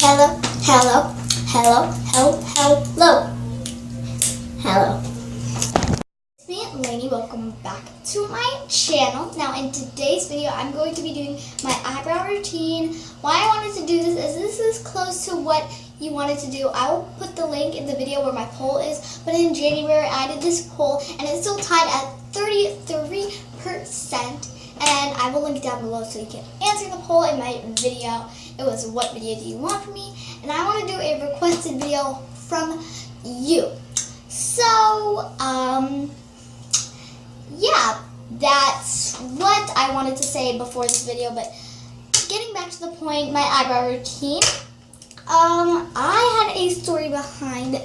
Hello, hello, hello, hello. It's me, Lainey. Welcome back to my channel. Now, in today's video, I'm going to be doing my eyebrow routine. Why I wanted to do this is this is close to what you wanted to do. I will put the link in the video where my poll is, but in January, I did this poll, and it's still tied at 33%. And I will link it down below so you can answer the poll in my video. It was, what video do you want from me? And I want to do a requested video from you. So, yeah, that's what I wanted to say before this video. But getting back to the point, my eyebrow routine. I had a story behind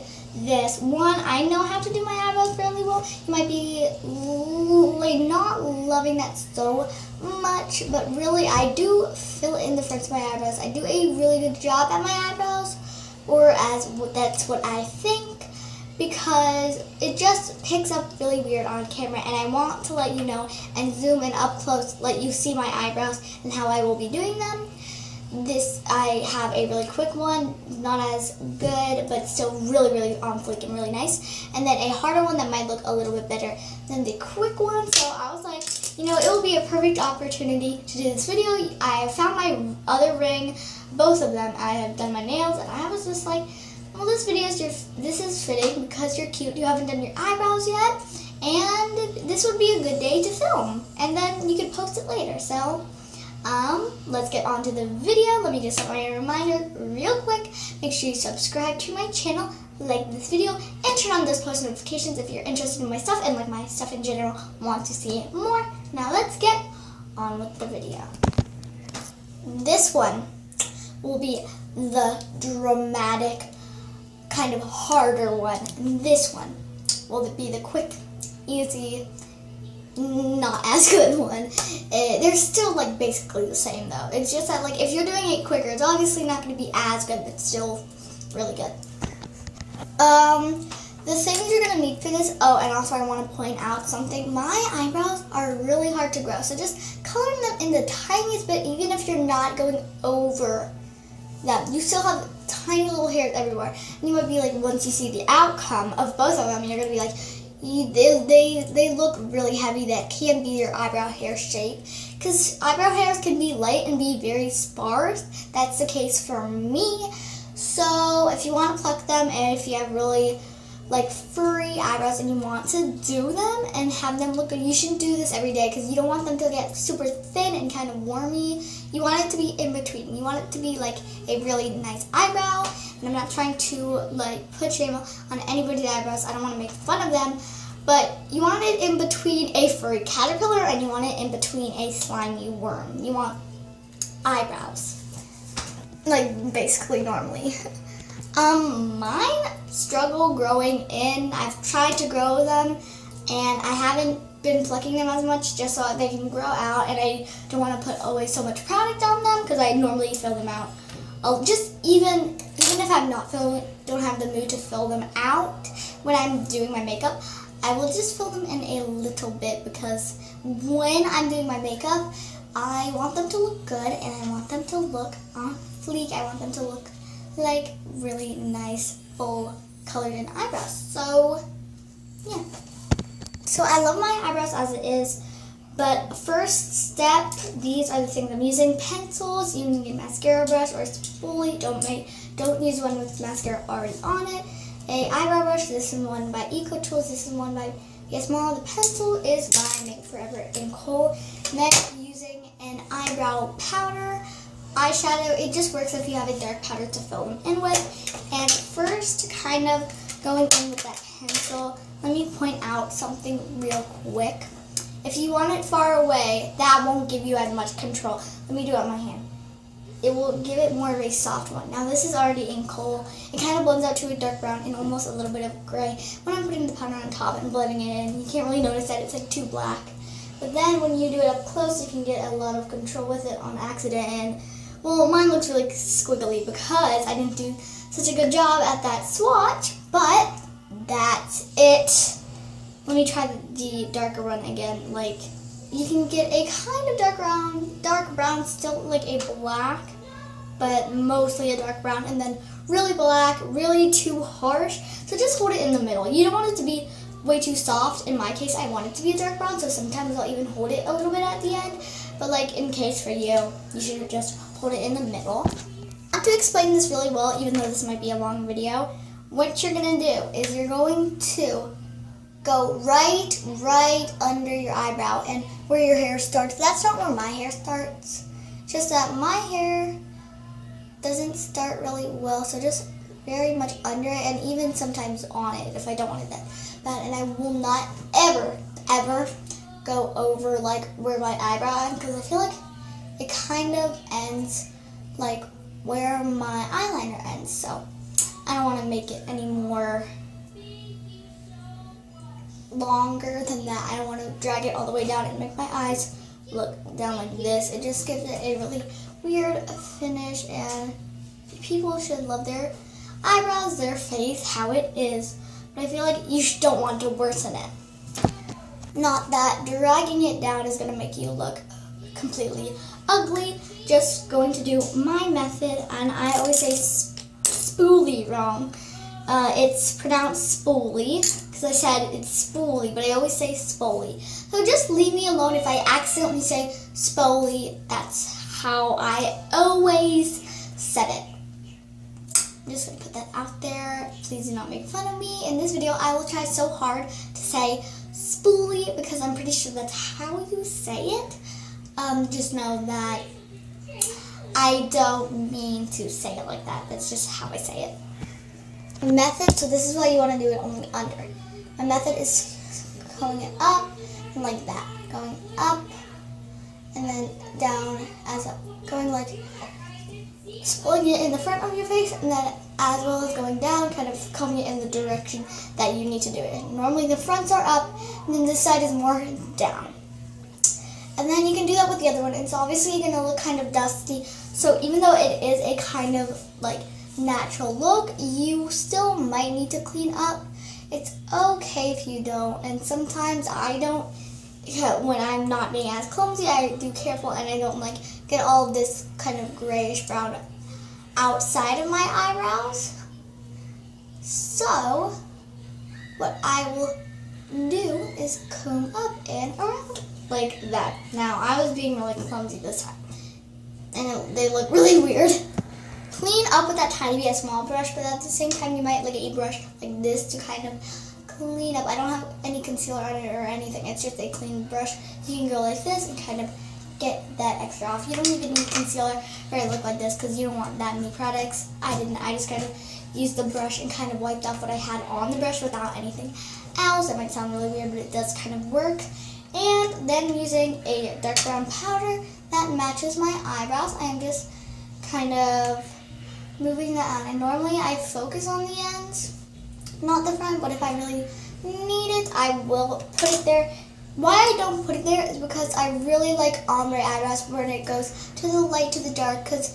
this. One, I know how to do my eyebrows fairly well. You might be like not loving that so much, but really I do fill in the fronts of my eyebrows. I do a really good job at my eyebrows, or that's what I think, because it just picks up really weird on camera, and I want to let you know and zoom in up close, let you see my eyebrows and how I will be doing them. I have a really quick one, not as good, but still really on fleek and really nice. And then a harder one that might look a little bit better than the quick one. So I was like, you know, it will be a perfect opportunity to do this video. I found my other ring, both of them. I have done my nails, and I was just like, well, this is fitting because you're cute. You haven't done your eyebrows yet, and this would be a good day to film. And then you could post it later. So let's get on to the video. Let me just set my reminder real quick. Make sure you subscribe to my channel, like this video, and turn on those post notifications if you're interested in my stuff and like my stuff in general, want to see it more. Now let's get on with the video. This one will be the dramatic, kind of harder one. And this one will be the quick, easy, not as good one. They're still like basically the same though. It's just that like if you're doing it quicker, it's obviously not going to be as good, but still really good. The things you're going to need for this, oh, and also I want to point out something. My eyebrows are really hard to grow, so just coloring them in the tiniest bit, even if you're not going over them. You still have tiny little hairs everywhere. And you might be like, once you see the outcome of both of them, you're going to be like, they look really heavy. That can be your eyebrow hair shape, because eyebrow hairs can be light and be very sparse. That's the case for me. So if you want to pluck them, and if you have really like furry eyebrows and you want to do them and have them look good, you should do this every day, because you don't want them to get super thin and kind of wormy. You want it to be in between. You want it to be like a really nice eyebrow. And I'm not trying to like put shame on anybody's eyebrows. I don't want to make fun of them. But you want it in between a furry caterpillar, and you want it in between a slimy worm. You want eyebrows, like basically normally. Mine struggle growing in. I've tried to grow them, and I haven't been plucking them as much just so they can grow out, and I don't want to put always so much product on them because I normally fill them out. Even if I'm not don't have the mood to fill them out when I'm doing my makeup, I will just fill them in a little bit, because when I'm doing my makeup, I want them to look good, and I want them to look on fleek. I want them to look like really nice, full colored in eyebrows. So, yeah. So I love my eyebrows as it is, but first step, these are the things I'm using. Pencils, you can get a mascara brush or a spoolie. Don't use one with mascara already on it. A eyebrow brush, this is one by Eco Tools, this is one by Yes Mall. The pencil is by Make Forever in Kohl. Next, using an eyebrow powder. Eyeshadow, it just works if you have a dark powder to fill them in with. And first, kind of going in with that pencil, let me point out something real quick. If you want it far away, that won't give you as much control. Let me do it on my hand. It will give it more of a soft one. Now this is already in Kohl. It kind of blends out to a dark brown and almost a little bit of gray. When I'm putting the powder on top and blending it in, you can't really notice that it's like too black. But then when you do it up close, you can get a lot of control with it on accident. And well, mine looks really squiggly because I didn't do such a good job at that swatch, but that's it. Let me try the darker one again. Like, you can get a kind of dark brown, still like a black but mostly a dark brown, and then really black, really too harsh. So just hold it in the middle. You don't want it to be way too soft. In my case, I want it to be a dark brown, so sometimes I'll even hold it a little bit at the end. But like in case for you, you should just hold it in the middle. Not to explain this really well, even though this might be a long video, what you're gonna do is you're going to go right under your eyebrow and where your hair starts. That's not where my hair starts. Just that my hair doesn't start really well, so just very much under it, and even sometimes on it if I don't want it that bad. And I will not ever go over like where my eyebrow is, because I feel like it kind of ends like where my eyeliner ends. So I don't want to make it any more longer than that. I don't want to drag it all the way down and make my eyes look down like this. It just gives it a really weird finish, and people should love their eyebrows, their face, how it is. But I feel like you don't want to worsen it. Not that dragging it down is going to make you look completely ugly. Just going to do my method, and I always say spoolie wrong. It's pronounced spoolie, because I said it's spoolie, but I always say spolie. So just leave me alone if I accidentally say spolie. That's how I always said it. I'm just going to put that out there. Please do not make fun of me. In this video, I will try so hard to say spoolie, because I'm pretty sure that's how you say it. Just know that I don't mean to say it like that. That's just how I say it. Method, so this is why you want to do it only under. My method is going it up and like that. Going up and then down as up. Going like pulling it in the front of your face, and then as well as going down, kind of combing it in the direction that you need to do it. Normally the fronts are up, and then this side is more down. And then you can do that with the other one. It's obviously going to look kind of dusty. So even though it is a kind of like natural look, you still might need to clean up. It's okay if you don't. And sometimes I don't. When I'm not being as clumsy, I do careful, and I don't like get all of this kind of grayish brown outside of my eyebrows. So what I will do is comb up and around like that. Now I was being really clumsy this time, and they look really weird. Clean up with that tiny bit small brush, but at the same time you might like a brush like this to kind of clean up. I don't have any concealer on it or anything. It's just a clean brush. You can go like this and kind of get that extra off. You don't even need concealer or it look like this, because you don't want that many products. I didn't. I just kind of used the brush and kind of wiped off what I had on the brush without anything else. That might sound really weird, but it does kind of work. And then using a dark brown powder that matches my eyebrows, I am just kind of moving that out. And normally I focus on the ends, not the front, but if I really need it, I will put it there. Why I don't put it there is because I really like ombre eyebrows when it goes to the light to the dark, because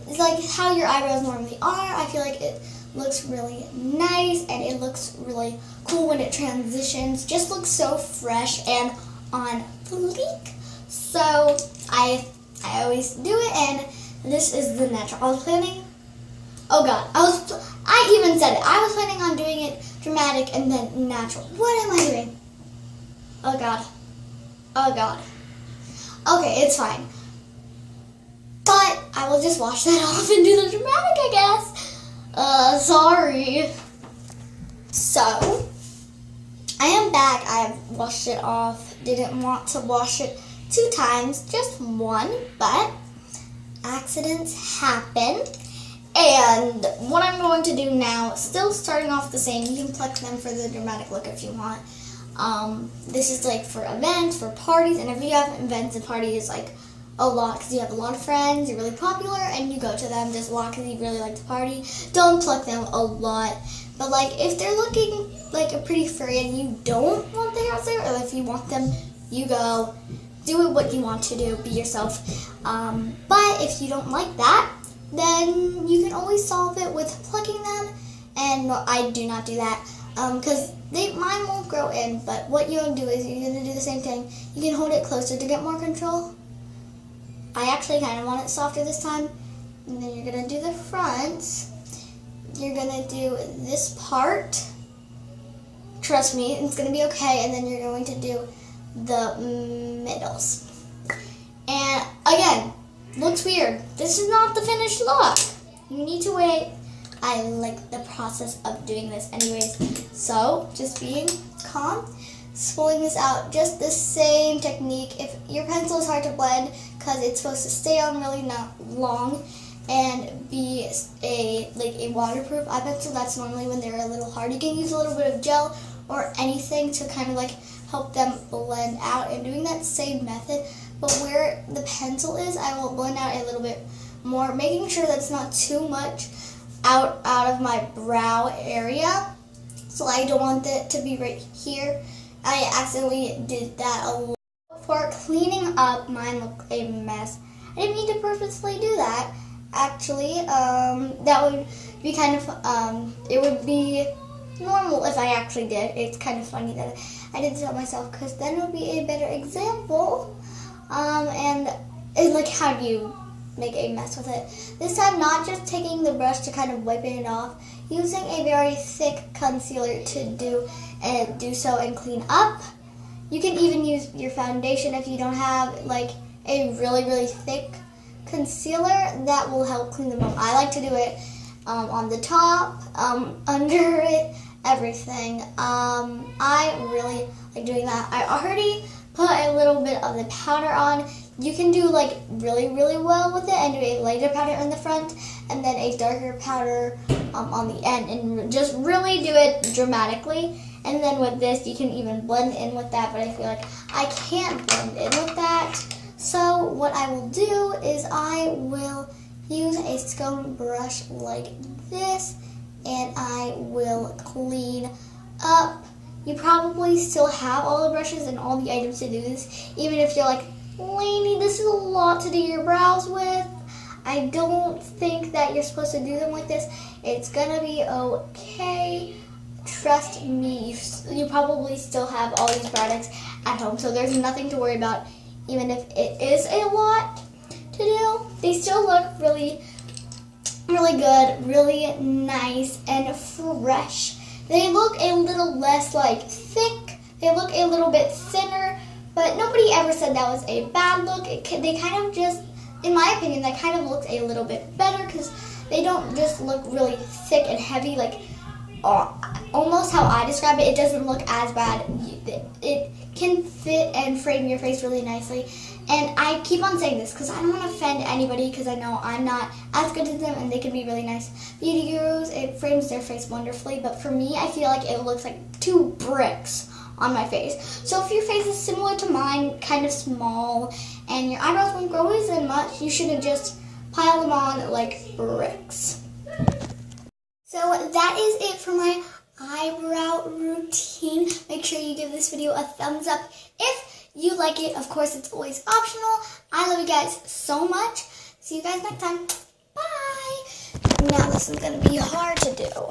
it's like how your eyebrows normally are. I feel like it looks really nice, and it looks really cool when it transitions. Just looks so fresh and on fleek. So I always do it, and this is the natural. I was planning, oh god, I even said it. I was planning on doing it dramatic and then natural. What am I doing? Oh god. Oh god. Okay, it's fine. But I will just wash that off and do the dramatic, I guess. Sorry. So, I am back. I have washed it off. Didn't want to wash it 2 times, just one, but accidents happen. And what I'm going to do now, still starting off the same, you can pluck them for the dramatic look if you want. This is like for events, for parties, and if you have events and parties, like a lot, because you have a lot of friends, you're really popular, and you go to them just a lot because you really like to party, don't pluck them a lot. But like if they're looking like a pretty furry and you don't want the hairs there, or if you want them, you go do it what you want to do, be yourself. But if you don't like that, then you can always solve it with plucking them, and no, I do not do that because mine won't grow in. But what you'll do is you're going to do the same thing. You can hold it closer to get more control. I actually kind of want it softer this time, And then you're gonna do the fronts. You're gonna do this part. Trust me, it's gonna be okay. And then you're going to do the middles. And again, looks weird. This is not the finished look. You need to wait. I like the process of doing this anyways. So just being calm, pulling this out, just the same technique. If your pencil is hard to blend because it's supposed to stay on really not long and be a waterproof eye pencil, that's normally when they're a little hard. You can use a little bit of gel or anything to kind of like help them blend out, and doing that same method, but where the pencil is, I will blend out a little bit more, making sure that's not too much out of my brow area. So I don't want it to be right here. I accidentally did that a little. For cleaning up, mine looked a mess. I didn't mean to purposely do that. Actually, that would be kind of, it would be normal if I actually did. It's kind of funny that I did it myself, because then it would be a better example. And like, how do you make a mess with it? This time, not just taking the brush to kind of wiping it off, using a very thick concealer to do so and clean up. You can even use your foundation if you don't have like a really thick concealer. That will help clean them up. I like to do it on the top, under it, everything. I really like doing that. I already put a little bit of the powder on. You can do like really well with it and do a lighter powder in the front and then a darker powder on the end, and just really do it dramatically. And then with this, you can even blend in with that, but I feel like I can't blend in with that. So what I will do is I will use a scone brush like this, and I will clean up. You probably still have all the brushes and all the items to do this, even if you're like, Lainey, this is a lot to do your brows with. I don't think that you're supposed to do them like this. It's gonna be okay. Trust me, you probably still have all these products at home, so there's nothing to worry about. Even if it is a lot to do, they still look really good, really nice and fresh. They look a little less like thick. They look a little bit thinner, but nobody ever said that was a bad look. They kind of just, in my opinion, that kind of looks a little bit better because they don't just look really thick and heavy, like almost how I describe it. It doesn't look as bad. It can fit and frame your face really nicely. And I keep on saying this because I don't want to offend anybody, because I know I'm not as good as them and they can be really nice beauty gurus. It frames their face wonderfully, but for me, I feel like it looks like 2 bricks on my face. So if your face is similar to mine, kind of small, and your eyebrows won't grow as much, you shouldn't just pile them on like bricks. So that is it for my eyebrow routine. Make sure you give this video a thumbs up if you like it. Of course, it's always optional. I love you guys so much. See you guys next time. Bye. Now this is going to be hard to do.